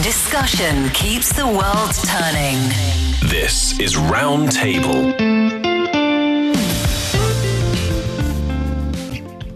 Discussion keeps the world turning. This is Round Table.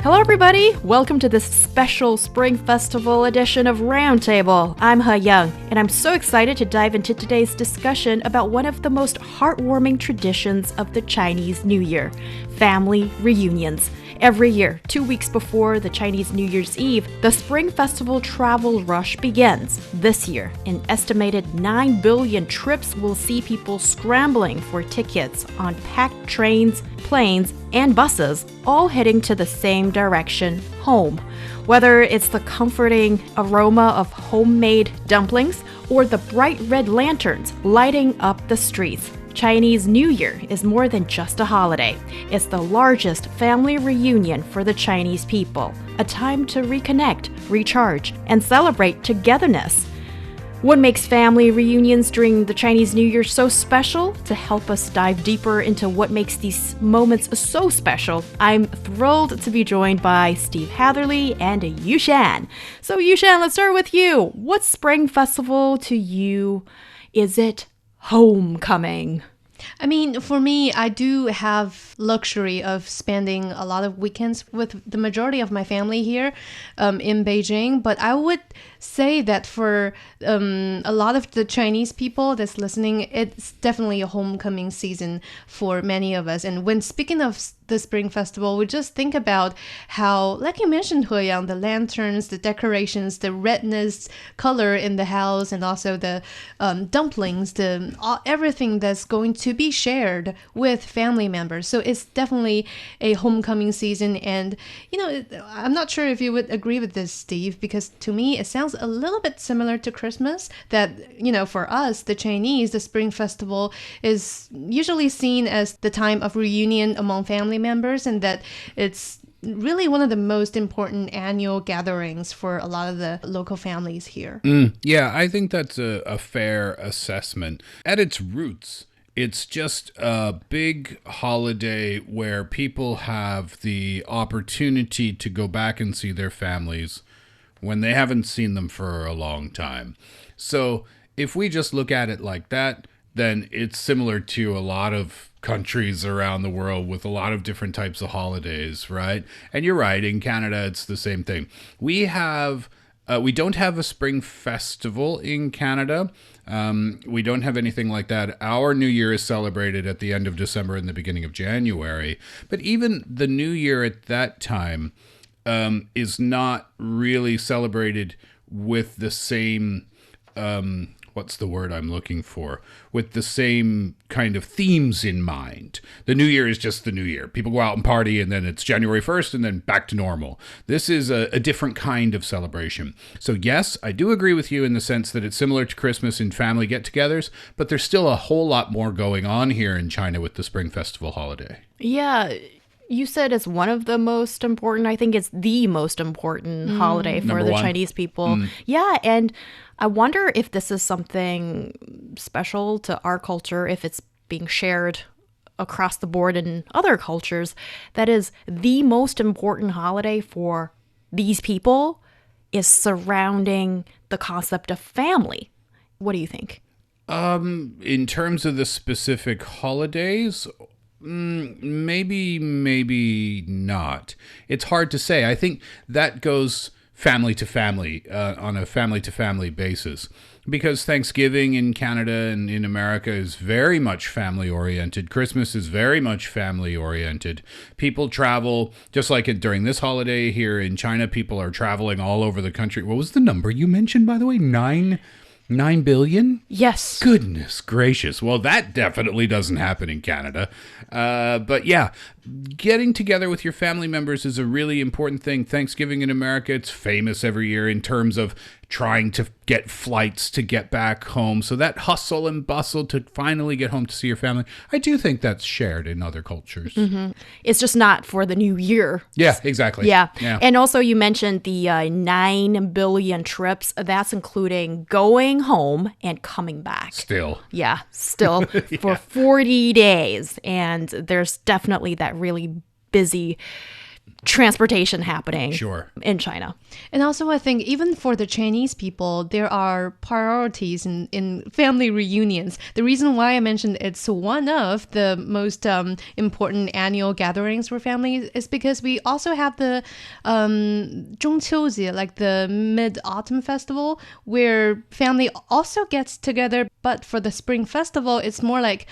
Hello everybody, welcome to this special Spring Festival edition of Roundtable. I'm Heyang, and I'm so excited to dive into today's discussion about one of the most heartwarming traditions of the Chinese New Year, family reunions. Every year, 2 weeks before the Chinese New Year's Eve, the Spring Festival travel rush begins. This year, an estimated 9 billion trips will see people scrambling for tickets on packed trains, planes, and buses, all heading to the same direction, home. Whether it's the comforting aroma of homemade dumplings or the bright red lanterns lighting up the streets, Chinese New Year is more than just a holiday. It's the largest family reunion for the Chinese people, a time to reconnect, recharge, and celebrate togetherness. What makes family reunions during the Chinese New Year so special? To help us dive deeper into what makes these moments so special, I'm thrilled to be joined by Steve Hatherly and Yushan. So Yushan, let's start with you. What's Spring Festival to you? Is it homecoming? I mean, for me, I do have luxury of spending a lot of weekends with the majority of my family here in Beijing. But I would say that for a lot of the Chinese people that's listening, it's definitely a homecoming season for many of us. And when speaking of the Spring Festival, we just think about how, like you mentioned, Heyang, the lanterns, the decorations, the redness color in the house, and also the dumplings, everything that's going to be shared with family members. So it's definitely a homecoming season. And, you know, I'm not sure if you would agree with this, Steve, because to me, it sounds a little bit similar to Christmas, that, you know, for us, the Chinese, the Spring Festival is usually seen as the time of reunion among family members, and that it's really one of the most important annual gatherings for a lot of the local families here. Yeah, I think that's a fair assessment. At its roots, it's just a big holiday where people have the opportunity to go back and see their families when they haven't seen them for a long time. So if we just look at it like that, then it's similar to a lot of countries around the world with a lot of different types of holidays, right? And you're right, in Canada, it's the same thing. We don't have a spring festival in Canada. We don't have anything like that. Our New Year is celebrated at the end of December and the beginning of January. But even the New Year at that time is not really celebrated with the same, what's the word I'm looking for? With the same kind of themes in mind. The New Year is just the New Year. People go out and party, and then it's January 1st, and then back to normal. This is a different kind of celebration. So yes, I do agree with you in the sense that it's similar to Christmas in family get-togethers, but there's still a whole lot more going on here in China with the Spring Festival holiday. Yeah. You said it's one of the most important. I think it's the most important holiday for Number the one. Chinese people. Yeah, and I wonder if this is something special to our culture, if it's being shared across the board in other cultures. That is the most important holiday for these people is surrounding the concept of family. What do you think? In terms of the specific holidays, maybe not. It's hard to say. I think that goes family to family, on a family to family basis, because Thanksgiving in Canada and in America is very much family oriented. Christmas is very much family oriented. People travel, just like during this holiday here in China, people are traveling all over the country. What was the number you mentioned, by the way? 9 billion? Yes. Goodness gracious. Well, that definitely doesn't happen in Canada. But yeah, getting together with your family members is a really important thing. Thanksgiving in America, it's famous every year in terms of trying to get flights to get back home. So that hustle and bustle to finally get home to see your family, I do think that's shared in other cultures. Mm-hmm. It's just not for the new year. Yeah, exactly. Yeah. And also you mentioned the 9 billion trips. That's including going home and coming back. Still. Yeah, still for 40 days. And there's definitely that really busy transportation happening Sure. in China. And also, I think even for the Chinese people, there are priorities in family reunions. The reason why I mentioned it's one of the most important annual gatherings for families is because we also have the 中秋节, like the Mid-Autumn Festival, where family also gets together. But for the Spring Festival, it's more like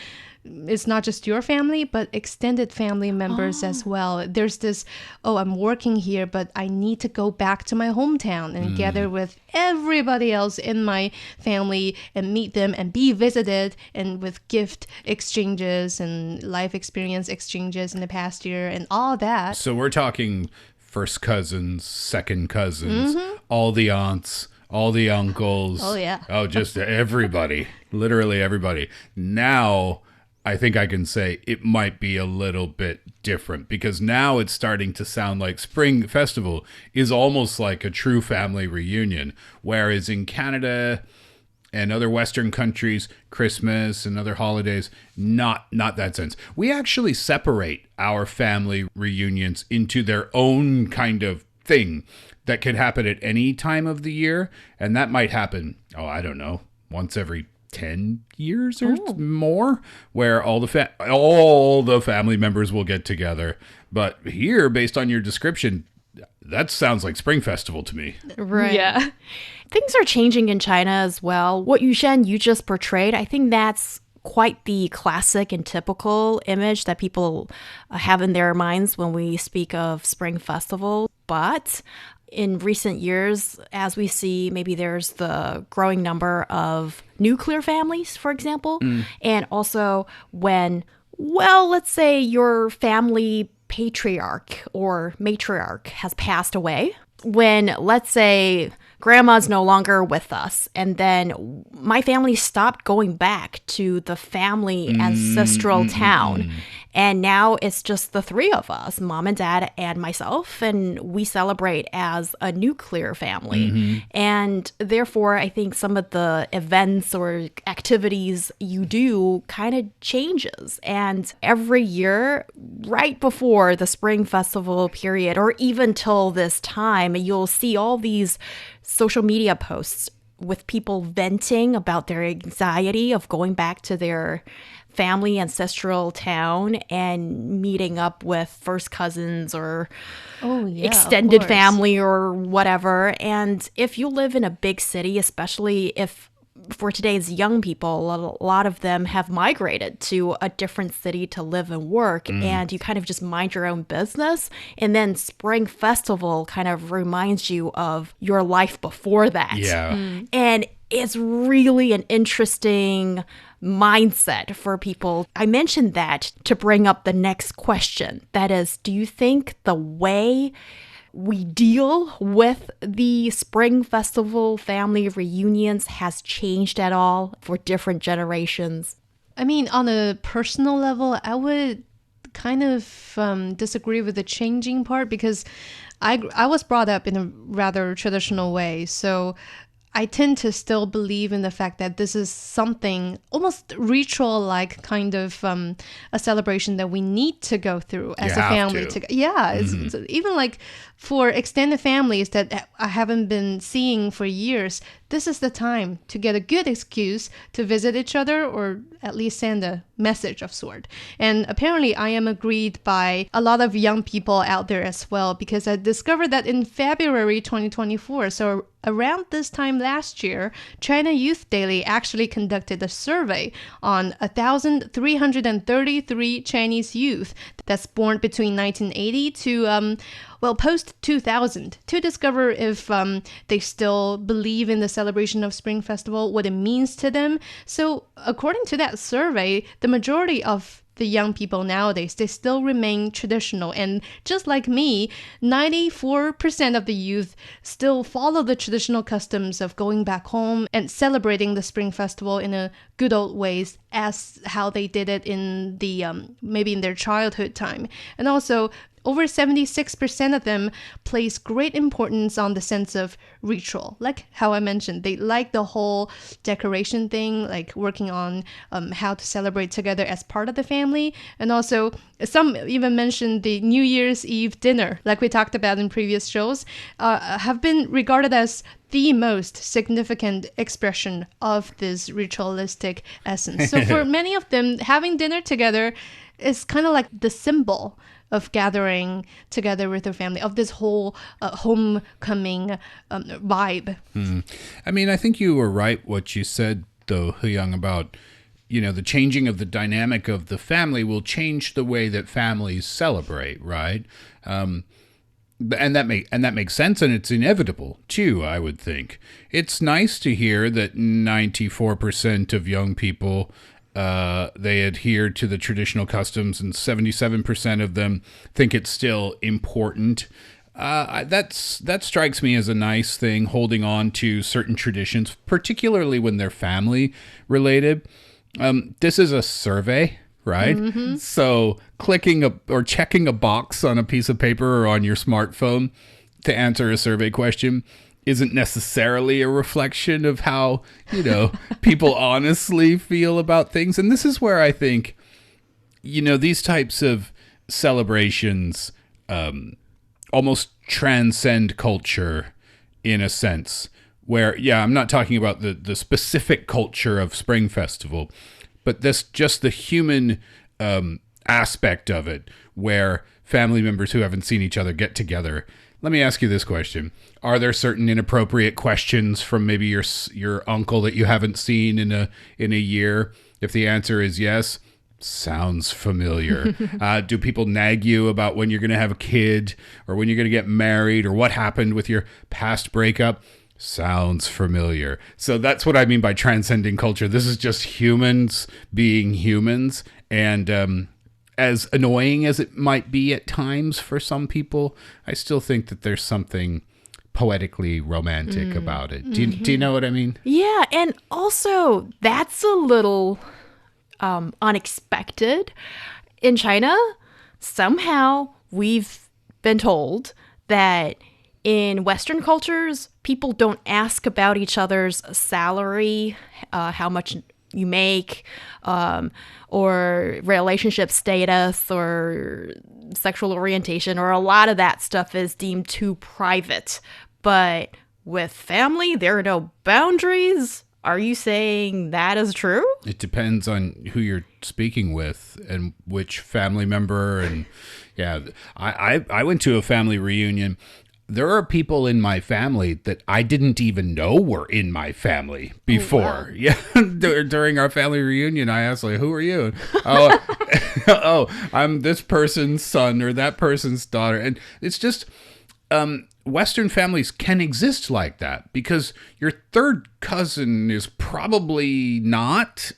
it's not just your family, but extended family members as well. There's this, I'm working here, but I need to go back to my hometown and gather with everybody else in my family and meet them and be visited, and with gift exchanges and life experience exchanges in the past year and all that. So we're talking first cousins, second cousins, all the aunts, all the uncles. Oh, yeah. Oh, just everybody. Literally everybody. Now, I think I can say it might be a little bit different, because now it's starting to sound like Spring Festival is almost like a true family reunion. Whereas in Canada and other Western countries, Christmas and other holidays, not that sense. We actually separate our family reunions into their own kind of thing that could happen at any time of the year. And that might happen, I don't know, once every 10 years or more, where all the family members will get together. But here, based on your description, that sounds like Spring Festival to me. Right. Yeah. Things are changing in China as well. What Yushan you just portrayed, I think that's quite the classic and typical image that people have in their minds when we speak of Spring Festival. But in recent years, as we see, maybe there's the growing number of nuclear families, for example, and also when, let's say your family patriarch or matriarch has passed away, when, let's say, grandma's no longer with us, and then my family stopped going back to the family ancestral town, and now it's just the three of us, mom and dad and myself, and we celebrate as a nuclear family. And therefore, I think some of the events or activities you do kind of changes. And every year, right before the Spring Festival period, or even till this time, you'll see all these social media posts with people venting about their anxiety of going back to their family ancestral town and meeting up with first cousins or extended family or whatever. And if you live in a big city, especially if for today's young people, a lot of them have migrated to a different city to live and work, and you kind of just mind your own business. And then Spring Festival kind of reminds you of your life before that. Yeah. And it's really an interesting mindset for people. I mentioned that to bring up the next question. That is, do you think the way we deal with the Spring Festival family reunions has changed at all for different generations? I mean, on a personal level, I would kind of disagree with the changing part, because I was brought up in a rather traditional way. So I tend to still believe in the fact that this is something almost ritual-like kind of a celebration that we need to go through as a family. It's even like for extended families that I haven't been seeing for years, this is the time to get a good excuse to visit each other, or at least send a message of sort. And apparently I am agreed by a lot of young people out there as well, because I discovered that in February 2024, so around this time last year, China Youth Daily actually conducted a survey on 1,333 Chinese youth that's born between 1980 to post-2000, to discover if they still believe in the celebration of Spring Festival, what it means to them. So according to that survey, the majority of the young people nowadays, they still remain traditional. And just like me, 94% of the youth still follow the traditional customs of going back home and celebrating the Spring Festival in a good old ways, as how they did it in the maybe in their childhood time. And also, over 76% of them place great importance on the sense of ritual. Like how I mentioned, they like the whole decoration thing, like working on how to celebrate together as part of the family. And also, some even mentioned the New Year's Eve dinner, like we talked about in previous shows, have been regarded as the most significant expression of this ritualistic essence. So for many of them, having dinner together is kind of like the symbol of gathering together with their family, of this whole homecoming vibe. I mean, I think you were right what you said, though, Heyang, about, the changing of the dynamic of the family will change the way that families celebrate, right? And that makes sense, and it's inevitable too, I would think. It's nice to hear that 94% of young people they adhere to the traditional customs, and 77% of them think it's still important. That strikes me as a nice thing, holding on to certain traditions, particularly when they're family related. This is a survey, right? Mm-hmm. So clicking or checking a box on a piece of paper or on your smartphone to answer a survey question isn't necessarily a reflection of how, people honestly feel about things. And this is where I think, these types of celebrations almost transcend culture in a sense where, I'm not talking about the specific culture of Spring Festival, but just the human aspect of it, where family members who haven't seen each other get together. Let me ask you this question. Are there certain inappropriate questions from maybe your uncle that you haven't seen in a year? If the answer is yes, sounds familiar. Do people nag you about when you're going to have a kid, or when you're going to get married, or what happened with your past breakup? Sounds familiar. So that's what I mean by transcending culture. This is just humans being humans, and as annoying as it might be at times for some people, I still think that there's something poetically romantic about it. Do you know what I mean? Yeah, and also that's a little unexpected. In China, somehow we've been told that in Western cultures, people don't ask about each other's salary, how much you make, or relationship status, or sexual orientation, or a lot of that stuff is deemed too private. But with family, there are no boundaries. Are you saying that is true? It depends on who you're speaking with and which family member. And I went to a family reunion. There are people in my family that I didn't even know were in my family before. Oh, wow. Yeah, during our family reunion, I asked, like, who are you? I'm this person's son or that person's daughter. And it's just, Western families can exist like that because your third cousin is probably not,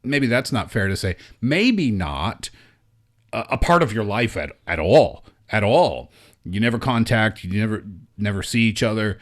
maybe that's not fair to say, maybe not a part of your life at all. You never contact, you never see each other.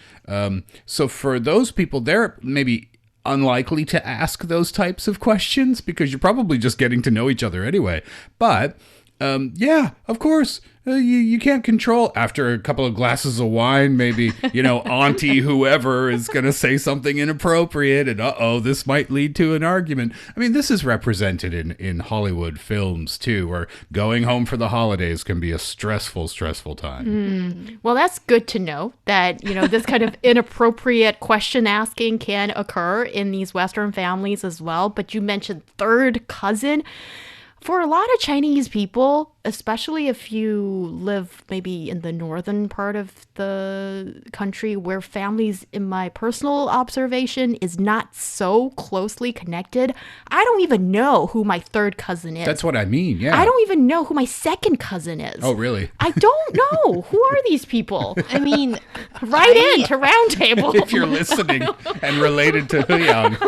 So for those people, they're maybe unlikely to ask those types of questions because you're probably just getting to know each other anyway. But of course, you can't control after a couple of glasses of wine, maybe, auntie whoever is going to say something inappropriate and this might lead to an argument. I mean, this is represented in Hollywood films too, where going home for the holidays can be a stressful time. Well, that's good to know that, this kind of inappropriate question asking can occur in these Western families as well. But you mentioned third cousin. For a lot of Chinese people, especially if you live maybe in the northern part of the country where families, in my personal observation, is not so closely connected, I don't even know who my third cousin is. That's what I mean, yeah. I don't even know who my second cousin is. Oh, really? I don't know. Who are these people? I mean, write in to Roundtable. If you're listening and related to Heyang,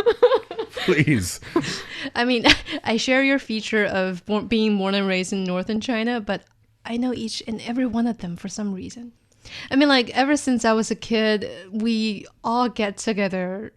please. I mean, I share your feature of being born and raised in northern China, but I know each and every one of them for some reason. I mean, like, ever since I was a kid, we all get together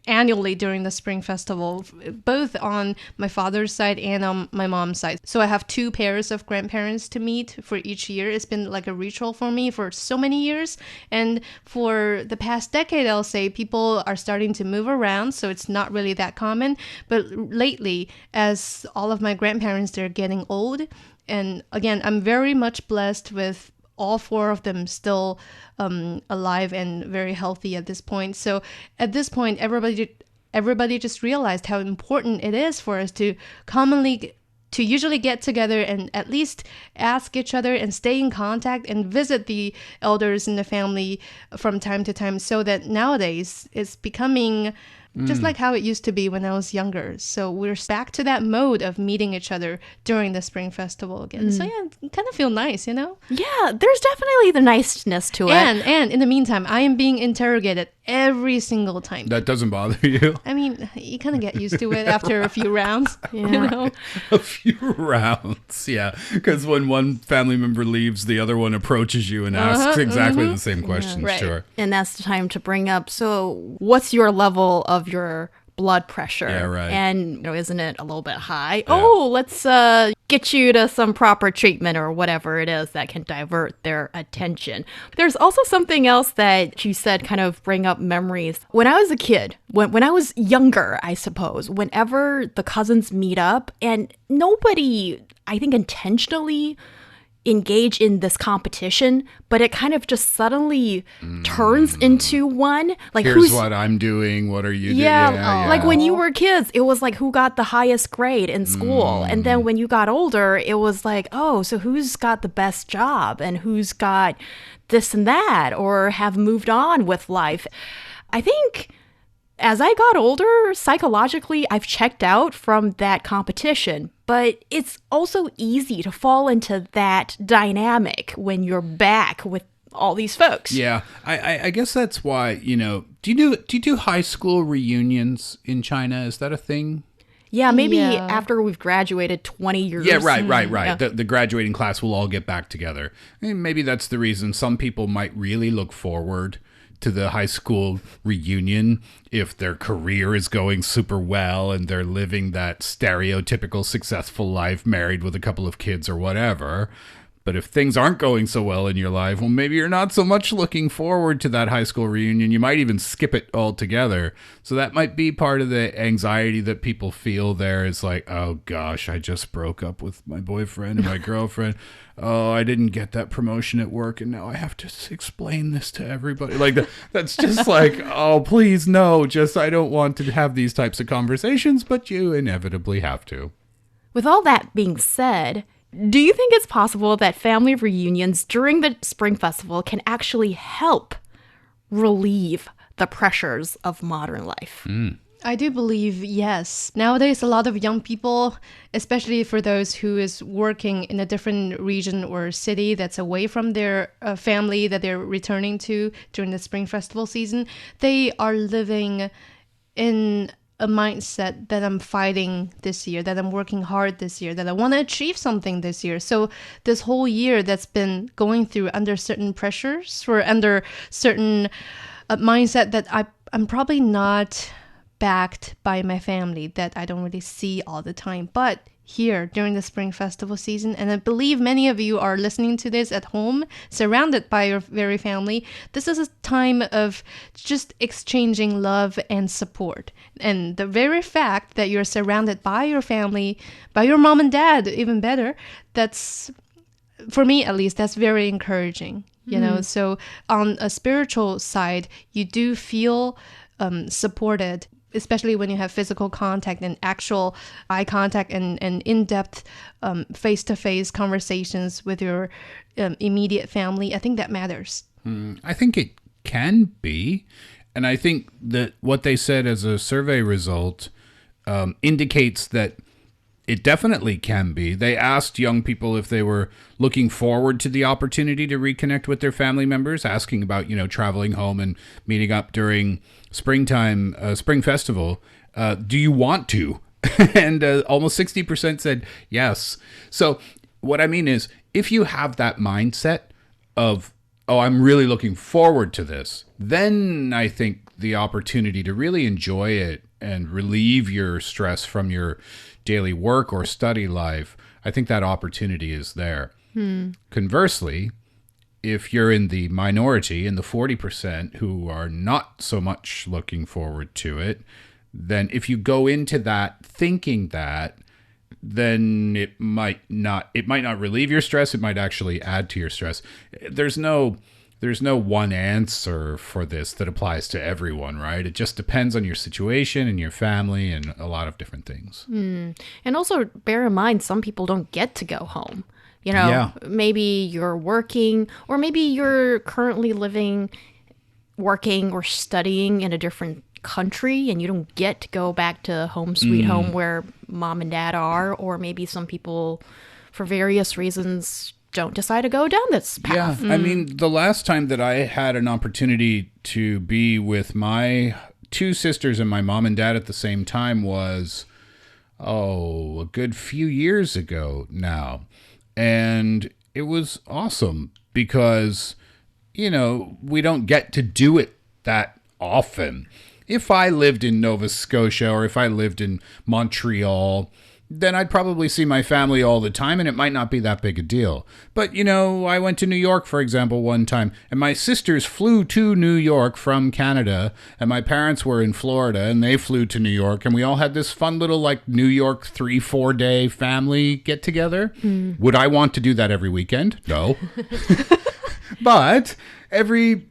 annually during the Spring Festival, both on my father's side and on my mom's side. So I have two pairs of grandparents to meet for each year. It's been like a ritual for me for so many years. And for the past decade, I'll say people are starting to move around, so it's not really that common. But lately, as all of my grandparents, they're getting old. And again, I'm very much blessed with all four of them still alive and very healthy at this point. So at this point, everybody just realized how important it is for us to usually get together and at least ask each other and stay in contact and visit the elders in the family from time to time, so that nowadays it's becoming just like how it used to be when I was younger. So we're back to that mode of meeting each other during the Spring Festival again. So yeah, it kind of feel nice, you know? Yeah, there's definitely the niceness to it. And in the meantime, I am being interrogated every single time. That doesn't bother you? I mean, you kind of get used to it after a few rounds, you know? A few rounds, yeah. Because when one family member leaves, the other one approaches you and asks exactly the same questions, Right. sure. And that's the time to bring up, so what's your level of your blood pressure? Yeah, right. And isn't it a little bit high? Oh, let's get you to some proper treatment or whatever it is that can divert their attention. There's also something else that you said kind of bring up memories. When I was a kid, when I was younger, I suppose, whenever the cousins meet up, and nobody, I think, intentionally engage in this competition, but it kind of just suddenly turns into one. Like, Here's what I'm doing. What are you doing? Yeah, like when you were kids, it was like who got the highest grade in school. And then when you got older, it was like, oh, so who's got the best job and who's got this and that or have moved on with life. I think as I got older, psychologically, I've checked out from that competition. But it's also easy to fall into that dynamic when you're back with all these folks. Yeah, I guess that's why, do you do high school reunions in China? Is that a thing? Yeah, maybe after we've graduated 20 years. Yeah, right. Yeah. The graduating class will all get back together. And maybe that's the reason some people might really look forward to the high school reunion if their career is going super well and they're living that stereotypical successful life, married with a couple of kids or whatever. But if things aren't going so well in your life, well, maybe you're not so much looking forward to that high school reunion. You might even skip it altogether. So that might be part of the anxiety that people feel there, is like, oh gosh, I just broke up with my boyfriend and my girlfriend. Oh, I didn't get that promotion at work, and now I have to explain this to everybody. Like, that's just like, oh, please, no. I don't want to have these types of conversations, but you inevitably have to. With all that being said, do you think it's possible that family reunions during the Spring Festival can actually help relieve the pressures of modern life? I do believe yes. Nowadays, a lot of young people, especially for those who is working in a different region or city that's away from their family that they're returning to during the Spring Festival season, they are living in a mindset that I'm fighting this year, that I'm working hard this year, that I want to achieve something this year. So this whole year that's been going through under certain pressures or under certain mindset that I'm probably not backed by my family, that I don't really see all the time. But here during the Spring Festival season, and I believe many of you are listening to this at home, surrounded by your very family, this is a time of just exchanging love and support. And the very fact that you're surrounded by your family, by your mom and dad, even better, that's, for me at least, that's very encouraging. You know, so on a spiritual side, you do feel supported, especially when you have physical contact and actual eye contact and in-depth face-to-face conversations with your immediate family. I think that matters. I think it can be. And I think that what they said as a survey result indicates that it definitely can be. They asked young people if they were looking forward to the opportunity to reconnect with their family members, asking about, traveling home and meeting up during springtime, Spring Festival. Do you want to? And almost 60% said yes. So what I mean is, if you have that mindset of, oh, I'm really looking forward to this, then I think the opportunity to really enjoy it and relieve your stress from your daily work or study life, I think that opportunity is there. Conversely, if you're in the minority, in the 40% who are not so much looking forward to it, then if you go into that thinking that, then it might not relieve your stress. It might actually add to your stress. There's no one answer for this that applies to everyone, right? It just depends on your situation and your family and a lot of different things. And also bear in mind, some people don't get to go home. You know, maybe you're working, or maybe you're currently living, working, or studying in a different country, and you don't get to go back to home sweet home where mom and dad are. Or maybe some people, for various reasons, don't decide to go down this path. Yeah, I mean, the last time that I had an opportunity to be with my two sisters and my mom and dad at the same time was, a good few years ago now. And it was awesome because, we don't get to do it that often. If I lived in Nova Scotia or if I lived in Montreal, then I'd probably see my family all the time and it might not be that big a deal. But, I went to New York, for example, one time, and my sisters flew to New York from Canada, and my parents were in Florida, and they flew to New York, and we all had this fun little, New York 3-4 day family get-together. Would I want to do that every weekend? No. But every,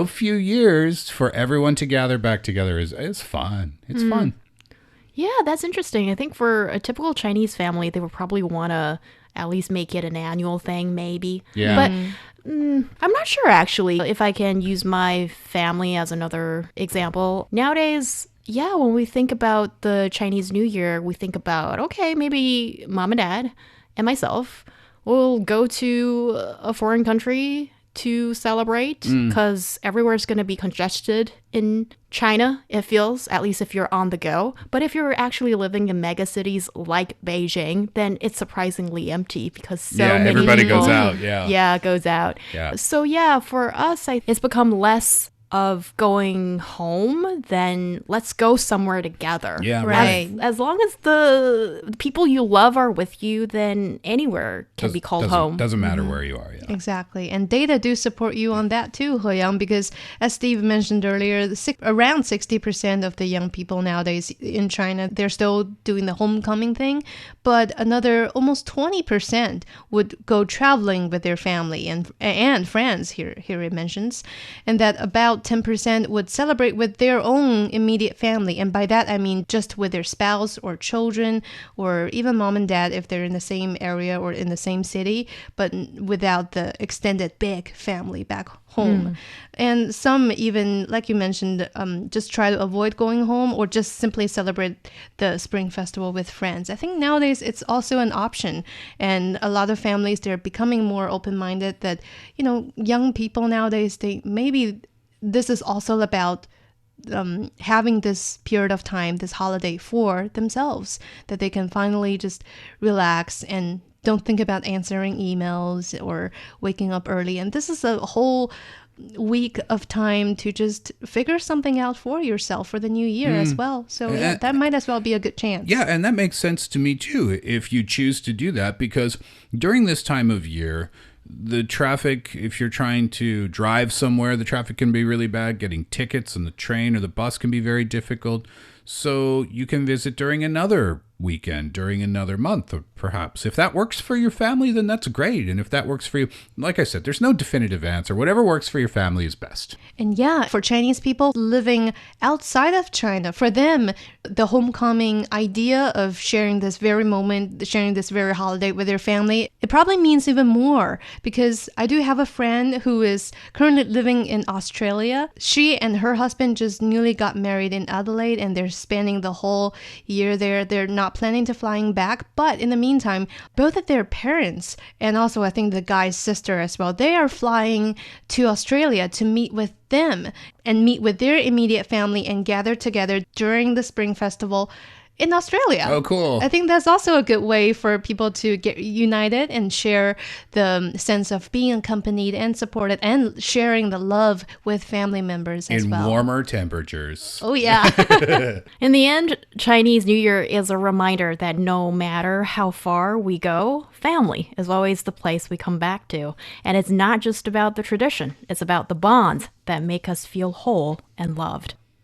few years for everyone to gather back together is fun. It's fun. Yeah, that's interesting. I think for a typical Chinese family, they would probably want to at least make it an annual thing, maybe. Yeah. But I'm not sure, actually, if I can use my family as another example. Nowadays, when we think about the Chinese New Year, we think about, okay, maybe mom and dad and myself will go to a foreign country to celebrate, because everywhere is going to be congested in China, it feels, at least if you're on the go. But if you're actually living in mega cities like Beijing, then it's surprisingly empty because so many everybody people, goes out. goes out. Yeah. So for us, it's become less of going home, then let's go somewhere together. Yeah, Right. As long as the people you love are with you, then anywhere can be called home. Doesn't matter where you are. Yeah. Exactly. And data do support you on that too, Heyang, because as Steve mentioned earlier, around 60% of the young people nowadays in China, they're still doing the homecoming thing, but another almost 20% would go traveling with their family and friends, here it mentions, and that about 10% would celebrate with their own immediate family. And by that, I mean just with their spouse or children, or even mom and dad if they're in the same area or in the same city, but without the extended big family back home. And some even, like you mentioned, just try to avoid going home or just simply celebrate the Spring Festival with friends. I think nowadays it's also an option. And a lot of families, they're becoming more open-minded that, young people nowadays, this is also about having this period of time, this holiday for themselves, that they can finally just relax and don't think about answering emails or waking up early. And this is a whole week of time to just figure something out for yourself for the new year as well. So that might as well be a good chance. Yeah, and that makes sense to me too, if you choose to do that, because during this time of year, the traffic, if you're trying to drive somewhere, the traffic can be really bad. Getting tickets on the train or the bus can be very difficult. So you can visit during another weekend, during another month, or perhaps. If that works for your family, then that's great. And if that works for you, like I said, there's no definitive answer. Whatever works for your family is best. And for Chinese people living outside of China, for them, the homecoming idea of sharing this very moment, sharing this very holiday with their family, it probably means even more, because I do have a friend who is currently living in Australia. She and her husband just newly got married in Adelaide, and they're spending the whole year there. They're not planning to flying back, but in the meantime, both of their parents, and also I think the guy's sister as well, they are flying to Australia to meet with them and meet with their immediate family and gather together during the Spring Festival. in Australia. Oh, cool. I think that's also a good way for people to get united and share the sense of being accompanied and supported and sharing the love with family members as well. In warmer temperatures. Oh, yeah. In the end, Chinese New Year is a reminder that no matter how far we go, family is always the place we come back to. And it's not just about the tradition, it's about the bonds that make us feel whole and loved.